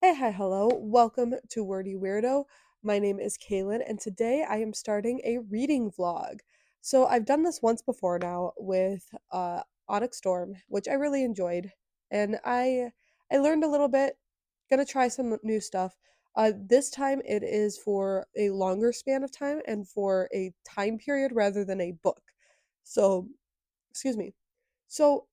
Hey, hi, hello. Welcome to Wordy Weirdo. My name is Kaylin, and today I am starting a reading vlog. So I've done this once before now with Onyx Storm, which I really enjoyed, and I learned a little bit. Gonna try some new stuff. This time it is for a longer span of time and for a time period rather than a book. So, excuse me. So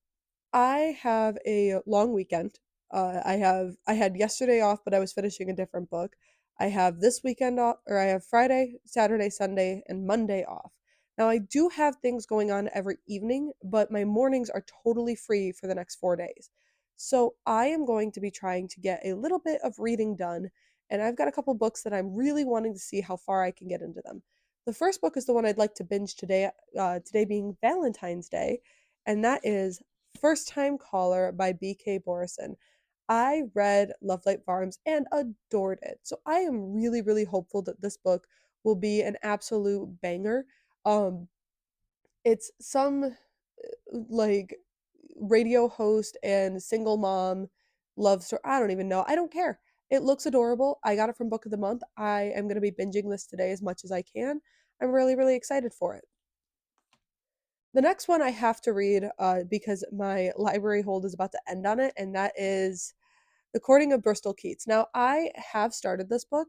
I have a long weekend. I had yesterday off, but I was finishing a different book. I have this weekend off, or I have Friday, Saturday, Sunday, and Monday off. Now I do have things going on every evening, but my mornings are totally free for the next 4 days. So I am going to be trying to get a little bit of reading done, and I've got a couple books that I'm really wanting to see how far I can get into them. The first book is the one I'd like to binge today, today being Valentine's Day, and that is First Time Caller by B.K. Borison. I read Love Light Farms and adored it. So I am really, really hopeful that this book will be an absolute banger. Um, it's some like radio host and single mom love story. I don't even know. I don't care. It looks adorable. I got it from Book of the Month. I am going to be binging this today as much as I can. I'm really, really excited for it. The next one I have to read because my library hold is about to end on it, and that is The Courting of Bristol Keats. Now, I have started this book.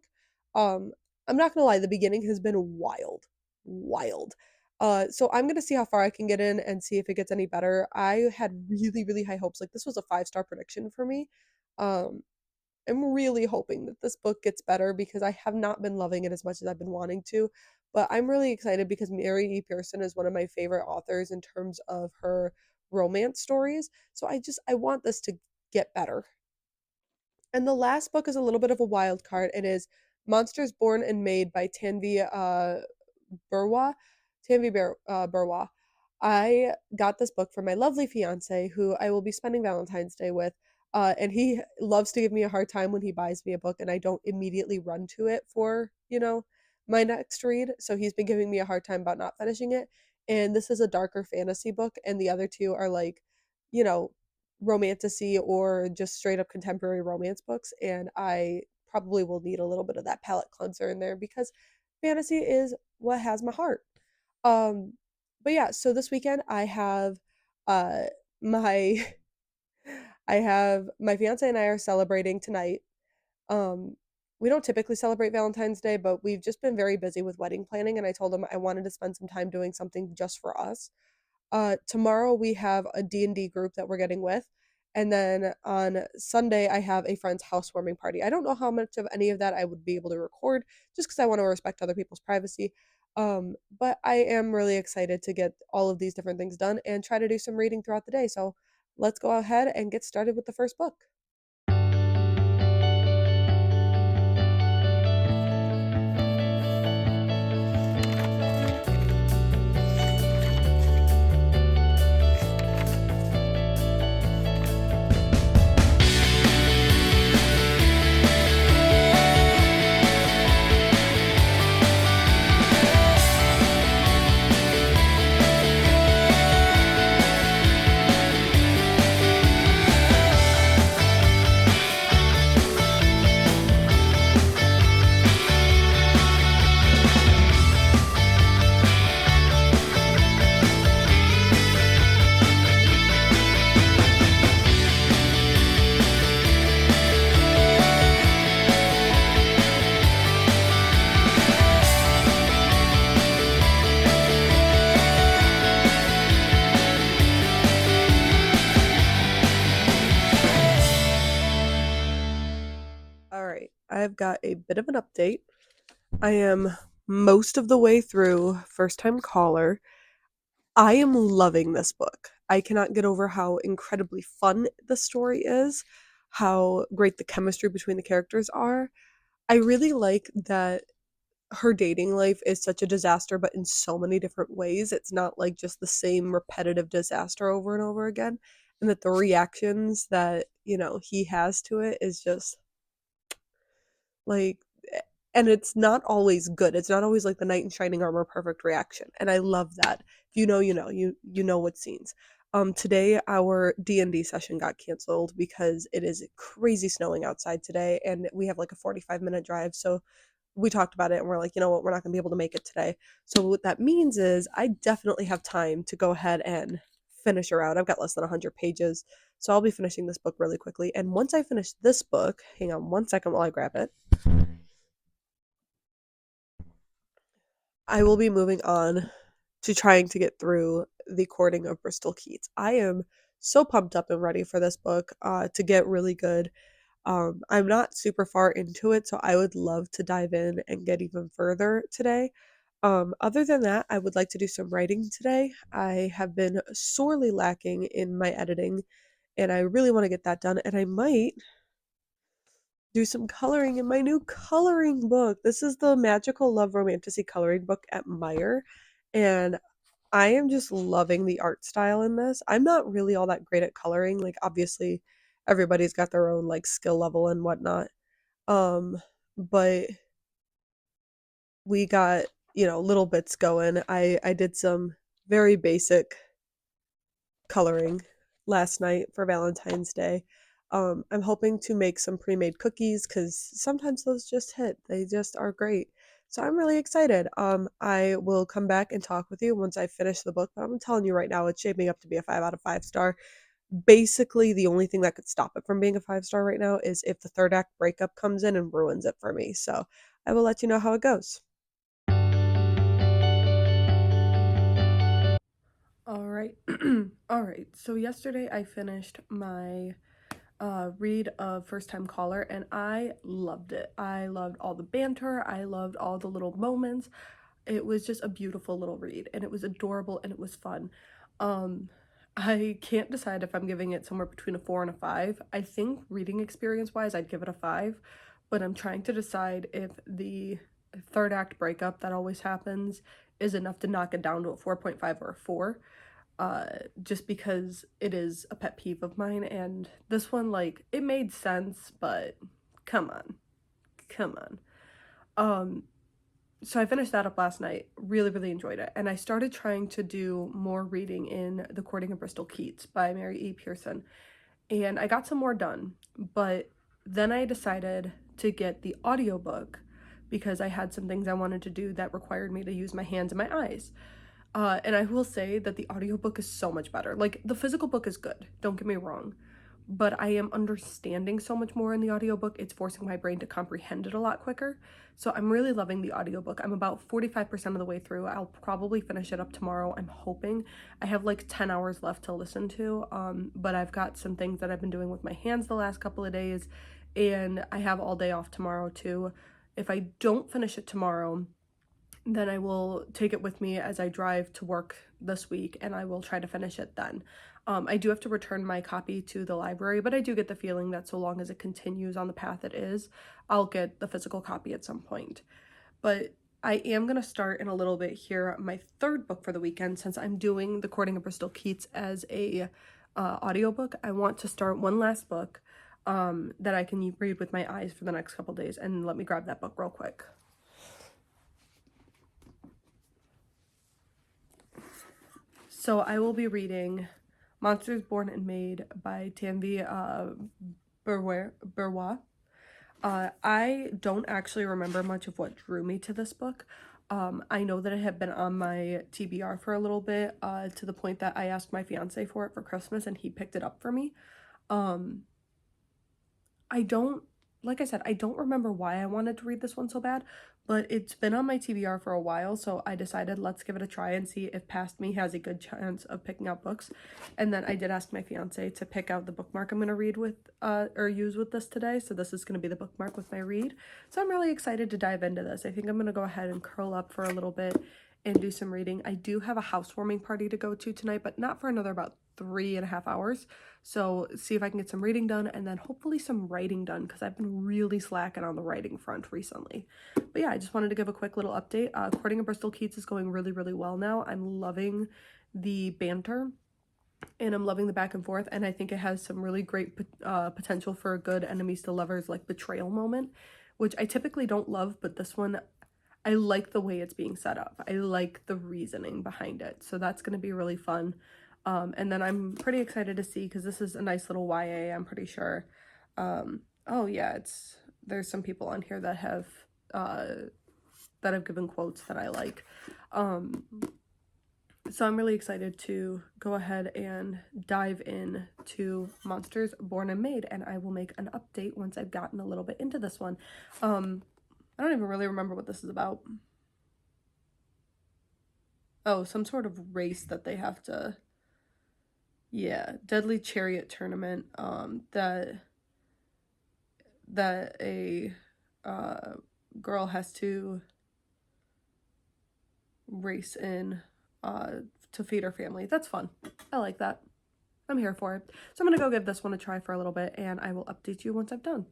Um, I'm not gonna lie, the beginning has been wild, wild. So I'm gonna see how far I can get in and see if it gets any better. I had really, really high hopes. Like this was a 5-star prediction for me. Um, I'm really hoping that this book gets better because I have not been loving it as much as I've been wanting to. But I'm really excited because Mary E. Pearson is one of my favorite authors in terms of her romance stories. So I want this to get better. And the last book is a little bit of a wild card. It is Monsters Born and Made by Tanvi Burwa. Burwa. I got this book from my lovely fiance, who I will be spending Valentine's Day with. And he loves to give me a hard time when he buys me a book and I don't immediately run to it for, my next read. So he's been giving me a hard time about not finishing it. And this is a darker fantasy book, and the other two are like, you know, romantasy or just straight up contemporary romance books. And I probably will need a little bit of that palate cleanser in there because fantasy is what has my heart. Um, but yeah, so this weekend I have uh my I have my fiance and I are celebrating tonight. Um, we don't typically celebrate Valentine's Day, but we've just been very busy with wedding planning, and I told him I wanted to spend some time doing something just for us. Tomorrow we have a D&D group that we're getting with. And then on Sunday, I have a friend's housewarming party. I don't know how much of any of that I would be able to record just because I want to respect other people's privacy. But I am really excited to get all of these different things done and try to do some reading throughout the day. So let's go ahead and get started with the first book. All right, I've got a bit of an update. I am most of the way through First Time Caller. I am loving this book. I cannot get over how incredibly fun the story is, how great the chemistry between the characters are. I really like that her dating life is such a disaster, but in so many different ways. It's not like just the same repetitive disaster over and over again. And that the reactions that, he has to it is just like, and it's not always good. It's not always like the knight in shining armor perfect reaction. And I love that. If you know, you know, you know what scenes. Today our D&D session got canceled because it is crazy snowing outside today, and we have like a 45-minute drive. So we talked about it and we're like, you know what, we're not gonna be able to make it today. So what that means is I definitely have time to go ahead and finish her out. I've got less than 100 pages, so I'll be finishing this book really quickly. And once I finish this book, hang on one second while I grab it, I will be moving on to trying to get through The Courting of Bristol Keats. I am so pumped up and ready for this book to get really good. I'm not super far into it, so I would love to dive in and get even further today. Other than that, I would like to do some writing today. I have been sorely lacking in my editing, and I really want to get that done. And I might do some coloring in my new coloring book. This is the Magical Love Romantasy coloring book at Meyer, and I am just loving the art style in this. I'm not really all that great at coloring. Like, obviously, everybody's got their own like skill level and whatnot. Um, but we got, little bits going. I did some very basic coloring last night for Valentine's Day. I'm hoping to make some pre-made cookies because sometimes those just hit. They just are great. So I'm really excited. I will come back and talk with you once I finish the book, but I'm telling you right now, it's shaping up to be a 5 out of 5 star. Basically, the only thing that could stop it from being a 5 star right now is if the third act breakup comes in and ruins it for me. So I will let you know how it goes. All right. All right. So yesterday I finished my read of First Time Caller and I loved it. I loved all the banter. I loved all the little moments. It was just a beautiful little read and it was adorable and it was fun. Um I can't decide if I'm giving it somewhere between a 4 and a 5. I think reading experience wise I'd give it a 5, but I'm trying to decide if the third act breakup that always happens is enough to knock it down to a 4.5 or a 4, just because it is a pet peeve of mine. And this one, like, it made sense, but come on, come on. Um, so I finished that up last night. Really, really enjoyed it. And I started trying to do more reading in The Courting of Bristol Keats by Mary E. Pearson. And I got some more done, but then I decided to get the audiobook because I had some things I wanted to do that required me to use my hands and my eyes. And I will say that the audiobook is so much better. Like, the physical book is good, don't get me wrong, but I am understanding so much more in the audiobook. It's forcing my brain to comprehend it a lot quicker. So I'm really loving the audiobook. I'm about 45% of the way through. I'll probably finish it up tomorrow. I'm hoping. I have like 10 hours left to listen to, but I've got some things that I've been doing with my hands the last couple of days, and I have all day off tomorrow too. If I don't finish it tomorrow, then I will take it with me as I drive to work this week and I will try to finish it then. I do have to return my copy to the library, but I do get the feeling that so long as it continues on the path it is, I'll get the physical copy at some point. But I am going to start in a little bit here my third book for the weekend. Since I'm doing The Courting of Bristol Keats as a audiobook, I want to start one last book that I can read with my eyes for the next couple days. And let me grab that book real quick. So I will be reading Monsters Born and Made by Tanvi Burwa. I don't actually remember much of what drew me to this book. I know that it had been on my TBR for a little bit, to the point that I asked my fiance for it for Christmas and he picked it up for me. Um, I don't, like I said, I don't remember why I wanted to read this one so bad, but it's been on my TBR for a while, so I decided let's give it a try and see if past me has a good chance of picking out books. And then I did ask my fiance to pick out the bookmark I'm going to read with, or use with this today, so this is going to be the bookmark with my read. So I'm really excited to dive into this. I think I'm going to go ahead and curl up for a little bit and do some reading. I do have a housewarming party to go to tonight, but not for another about 3.5 hours. So see if I can get some reading done and then hopefully some writing done because I've been really slacking on the writing front recently. But yeah, I just wanted to give a quick little update. Courting of Bristol Keats is going really, really well now. I'm loving the banter and I'm loving the back and forth, and I think it has some really great potential for a good enemies to lovers like betrayal moment, which I typically don't love, but this one I like the way it's being set up. I like the reasoning behind it. So that's going to be really fun. And then I'm pretty excited to see because this is a nice little YA, I'm pretty sure. Oh yeah, there's some people on here uh that have given quotes that I like. Um, so I'm really excited to go ahead and dive in to Monsters Born and Made, and I will make an update once I've gotten a little bit into this one. I don't even really remember what this is about. Oh, some sort of race that they have to, yeah, Deadly Chariot Tournament, that a uh girl has to race in to feed her family. That's fun. I like that. I'm here for it. So I'm gonna go give this one a try for a little bit, and I will update you once I've done.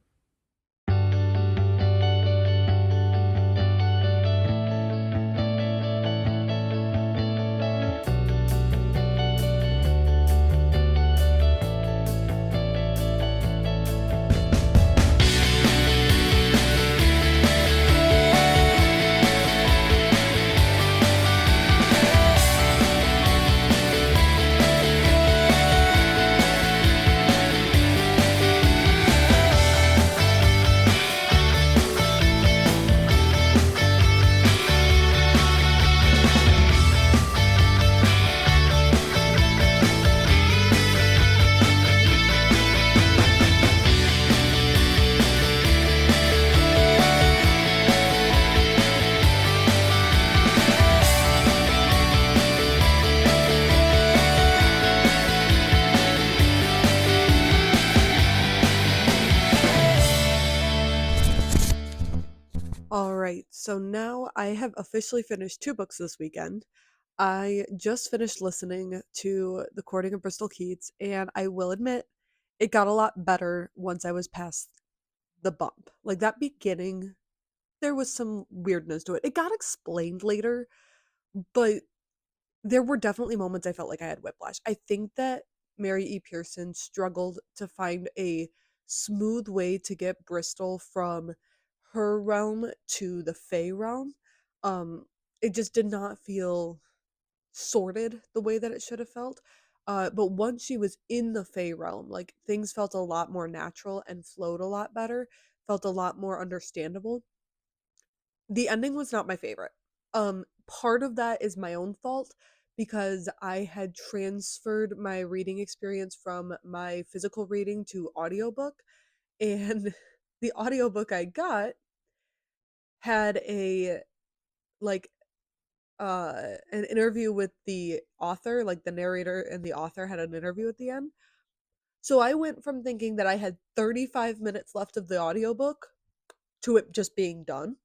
All right, so now I have officially finished 2 books this weekend. I just finished listening to The Courting of Bristol Keats, and I will admit it got a lot better once I was past the bump. Like that beginning, there was some weirdness to it. It got explained later, but there were definitely moments I felt like I had whiplash. I think that Mary E. Pearson struggled to find a smooth way to get Bristol from her realm to the Fae realm. Um, it just did not feel sorted the way that it should have felt. But once she was in the Fae realm, like things felt a lot more natural and flowed a lot better, felt a lot more understandable. The ending was not my favorite. Part of that is my own fault because I had transferred my reading experience from my physical reading to audiobook, and the audiobook I got had a like an interview with the author, like the narrator and the author had an interview at the end. So I went from thinking that I had 35 minutes left of the audiobook to it just being done.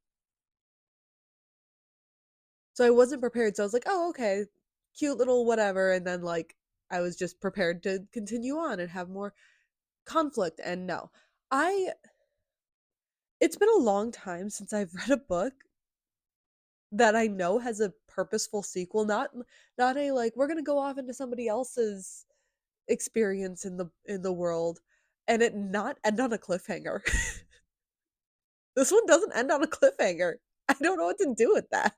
So I wasn't prepared. So I was like, "Oh, okay. Cute little whatever." And then like I was just prepared to continue on and have more conflict and no. I It's been a long time since I've read a book that I know has a purposeful sequel, not a like we're going to go off into somebody else's experience in the world and it not end on a cliffhanger. This one doesn't end on a cliffhanger. I don't know what to do with that.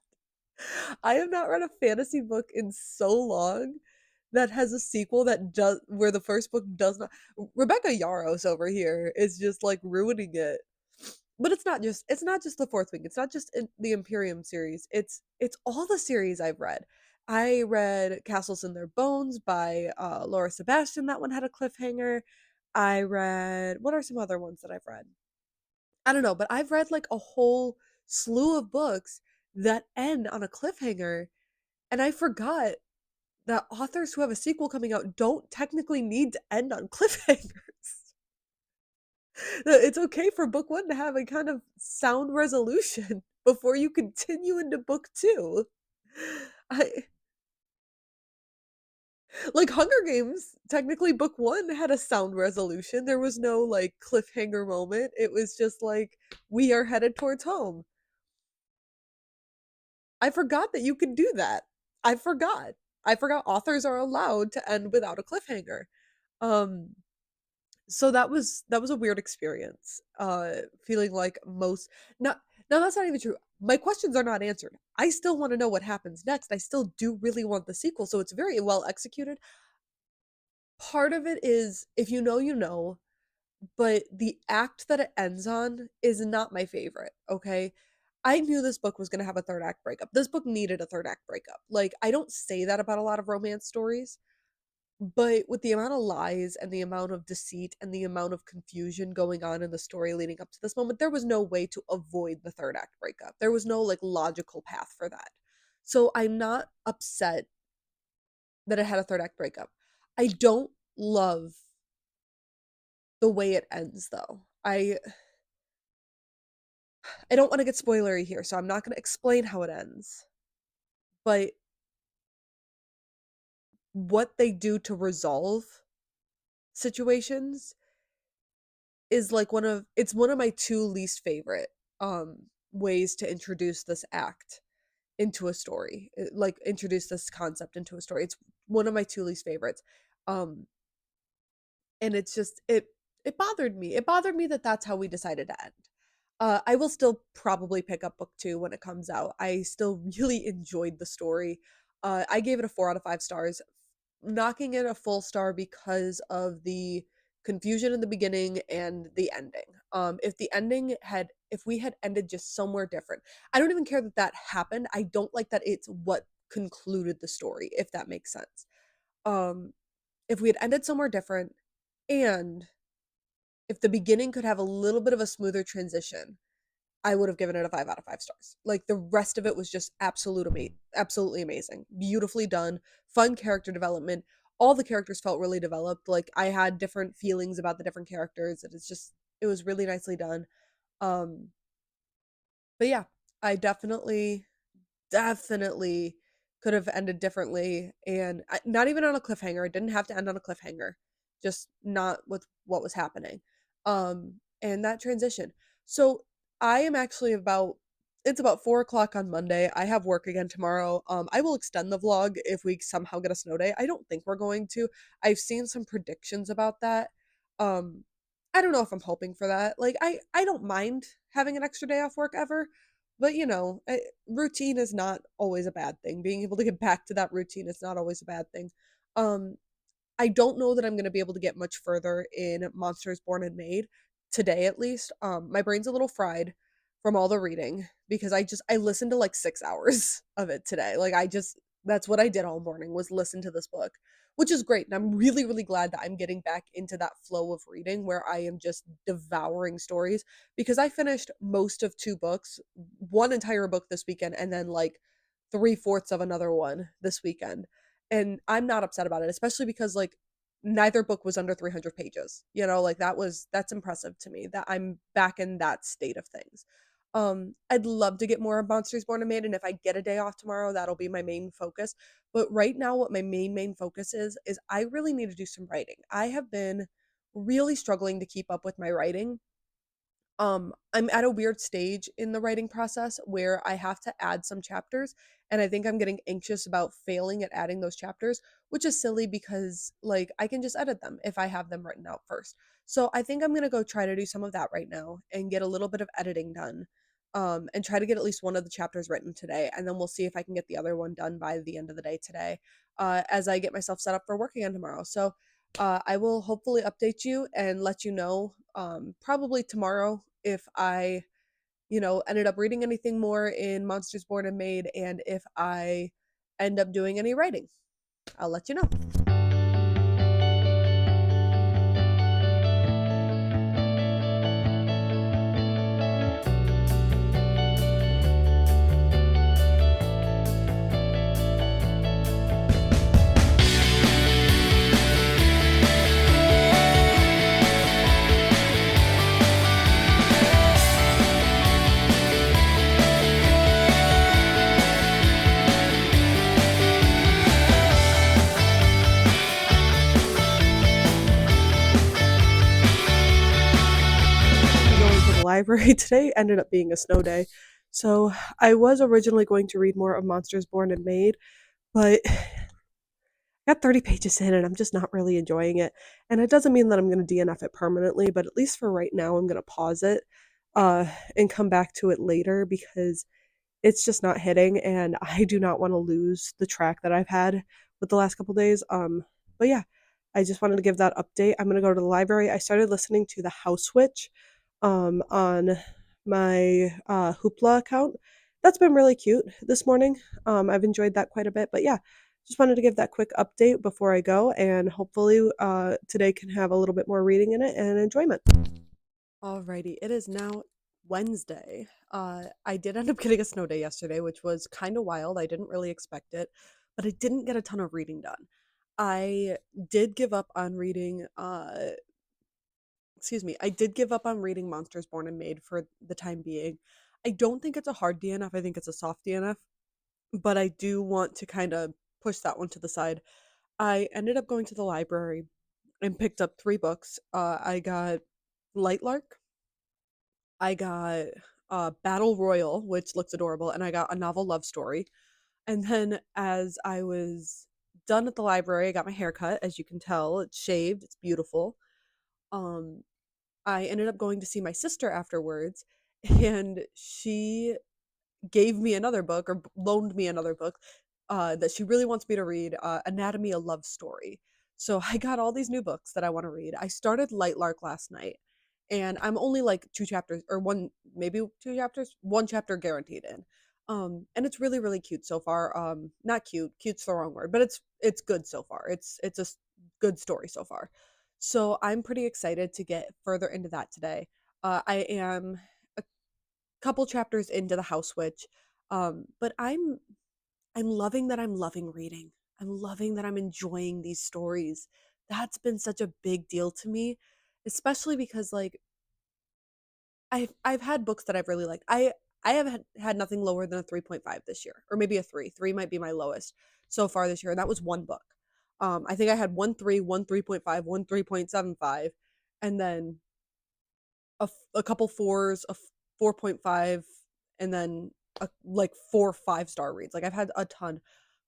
I have not read a fantasy book in so long that has a sequel that does where the first book does not. Rebecca Yarros over here is just like ruining it. But it's not just the Fourth Wing. It's not just the Imperium series. It's all the series I've read. I read Castles in Their Bones by Laura Sebastian. That one had a cliffhanger. I read what are some other ones that I've read? I don't know, but I've read like a whole slew of books that end on a cliffhanger, and I forgot that authors who have a sequel coming out don't technically need to end on cliffhangers. It's okay for book one to have a kind of sound resolution before you continue into book two. I like Hunger Games, technically book one had a sound resolution. There was no like cliffhanger moment. It was just like we are headed towards home. I forgot that you could do that. I forgot. I forgot authors are allowed to end without a cliffhanger. Um so that was a weird experience. Feeling like most not no, that's not even true. My questions are not answered. I still want to know what happens next. I still do really want the sequel, so it's very well executed. part of it is if you know, you know, but the act that it ends on is not my favorite, okay? I knew this book was gonna have a third act breakup. This book needed a third act breakup. Like, I don't say that about a lot of romance stories, but with the amount of lies and the amount of deceit and the amount of confusion going on in the story leading up to this moment, there was no way to avoid the third act breakup. There was no like logical path for that. So I'm not upset that it had a third act breakup. I don't love the way it ends though. I don't want to get spoilery here, so I'm not going to explain how it ends. But what they do to resolve situations is like one of my two least favorite ways to introduce this act into a story. Like introduce this concept into a story. It's one of my two least favorites. Um and it's just it bothered me. It bothered me that that's how we decided to end. I will still probably pick up book 2 when it comes out. I still really enjoyed the story. I gave it a 4 out of 5 stars, knocking it a full star because of the confusion in the beginning and the ending. If we had ended just somewhere different. I don't even care that that happened. I don't like that it's what concluded the story, if that makes sense. Um, if we had ended somewhere different and if the beginning could have a little bit of a smoother transition, I would have given it a 5 out of 5 stars. Like the rest of it was just absolutely amazing. Beautifully done, fun character development. All the characters felt really developed. Like I had different feelings about the different characters. It was really nicely done. Um but yeah, I definitely could have ended differently and not even on a cliffhanger. It didn't have to end on a cliffhanger, just not with what was happening. And that transition. So I am actually about it's about 4 o'clock on Monday. I have work again tomorrow. I will extend the vlog if we somehow get a snow day. I don't think we're going to. I've seen some predictions about that. um I don't know if I'm hoping for that. Like I don't mind having an extra day off work ever, but routine is not always a bad thing. Being able to get back to that routine is not always a bad thing. Um, I don't know that I'm going to be able to get much further in Monsters Born and Made today at least. My brain's a little fried from all the reading because I listened to like 6 hours of it today. That's what I did all morning was listen to this book, which is great. And I'm really glad that I'm getting back into that flow of reading where I am just devouring stories because I finished most of 2 books, one entire book this weekend and then like 3/4 of another one this weekend, and I'm not upset about it, especially because like neither book was under 300 pages. Like that's impressive to me that I'm back in that state of things. I'd love to get more of Monsters Born and Made, and if I get a day off tomorrow, that'll be my main focus. But right now, what my main focus is I really need to do some writing. I have been really struggling to keep up with my writing. I'm at a weird stage in the writing process where I have to add some chapters, and I think I'm getting anxious about failing at adding those chapters, which is silly because like I can just edit them if I have them written out first. So I think I'm going to go try to do some of that right now and get a little bit of editing done. And try to get at least one of the chapters written today, and then we'll see if I can get the other one done by the end of the day today, as I get myself set up for work again tomorrow. So I will hopefully update you and let you know probably tomorrow if I, ended up reading anything more in Monsters Born and Made and if I end up doing any writing. I'll let you know. Going to the library today ended up being a snow day. So I was originally going to read more of Monsters Born and Made, but I got 30 pages in and I'm just not really enjoying it. And it doesn't mean that I'm going to DNF it permanently, but at least for right now, I'm going to pause it uh, and come back to it later because it's just not hitting and I do not want to lose the track that I've had with the last couple days. But yeah, I just wanted to give that update. I'm gonna go to the library. I started listening to The House Witch on my Hoopla account. That's been really cute this morning. I've enjoyed that quite a bit. But yeah, just wanted to give that quick update before I go, and hopefully today can have a little bit more reading in it and enjoyment. Alrighty, it is now Wednesday. I did end up getting a snow day yesterday, which was kind of wild. I didn't really expect it, but I didn't get a ton of reading done. I did give up on reading I did give up on reading Monsters Born and Made for the time being. I don't think it's a hard DNF. I think it's a soft DNF, but I do want to kind of push that one to the side. I ended up going to the library and picked up 3 books. I got Lightlark, I got Battle Royal, which looks adorable, and I got a novel love story. And then as I was done at the library, I got my hair cut. As you can tell, it's shaved, it's beautiful. Um, I ended up going to see my sister afterwards, and she gave me another book or loaned me another book that she really wants me to read, Anatomy: A Love Story. So I got all these new books that I want to read. I started Lightlark last night, and I'm only like 2 chapters or one, maybe 2 chapters, 1 chapter guaranteed in. And it's really really cute so far. Not cute, cute's the wrong word, but it's good so far. It's a good story so far. So I'm pretty excited to get further into that today. I am a couple chapters into The House Witch. But I'm loving that I'm loving reading. I'm loving that I'm enjoying these stories. That's been such a big deal to me, especially because like I've had books that I've really liked. I have had nothing lower than a 3.5 this year, or maybe a 3. 3 might be my lowest so far this year, and that was one book. I think I had one 3, one 3.5, one 3.75, and then a couple 4s, 4.5, and then like 4 5-star reads. Like I've had a ton,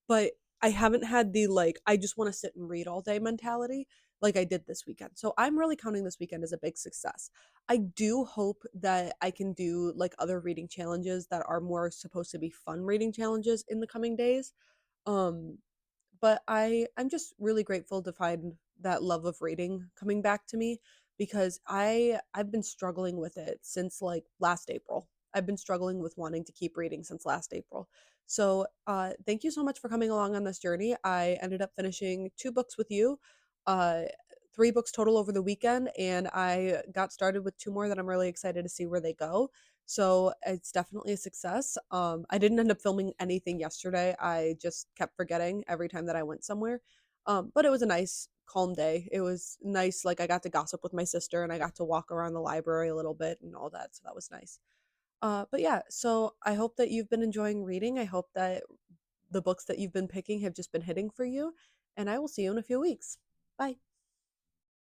but I haven't had the like I just want to sit and read all day mentality like I did this weekend. So I'm really counting this weekend as a big success. I do hope that I can do like other reading challenges that are more supposed to be fun reading challenges in the coming days. Um but I'm just really grateful to find that love of reading coming back to me because I've been struggling with it since like last April. I've been struggling with wanting to keep reading since last April. So, thank you so much for coming along on this journey. I ended up finishing 2 books with you, uh, 3 books total over the weekend, and I got started with 2 more that I'm really excited to see where they go. So it's definitely a success. I didn't end up filming anything yesterday. I just kept forgetting every time that I went somewhere. But it was a nice, calm day. It was nice. Like I got to gossip with my sister and I got to walk around the library a little bit and all that. So that was nice. But yeah, so I hope that you've been enjoying reading. I hope that the books that you've been picking have just been hitting for you. And I will see you in a few weeks. Bye.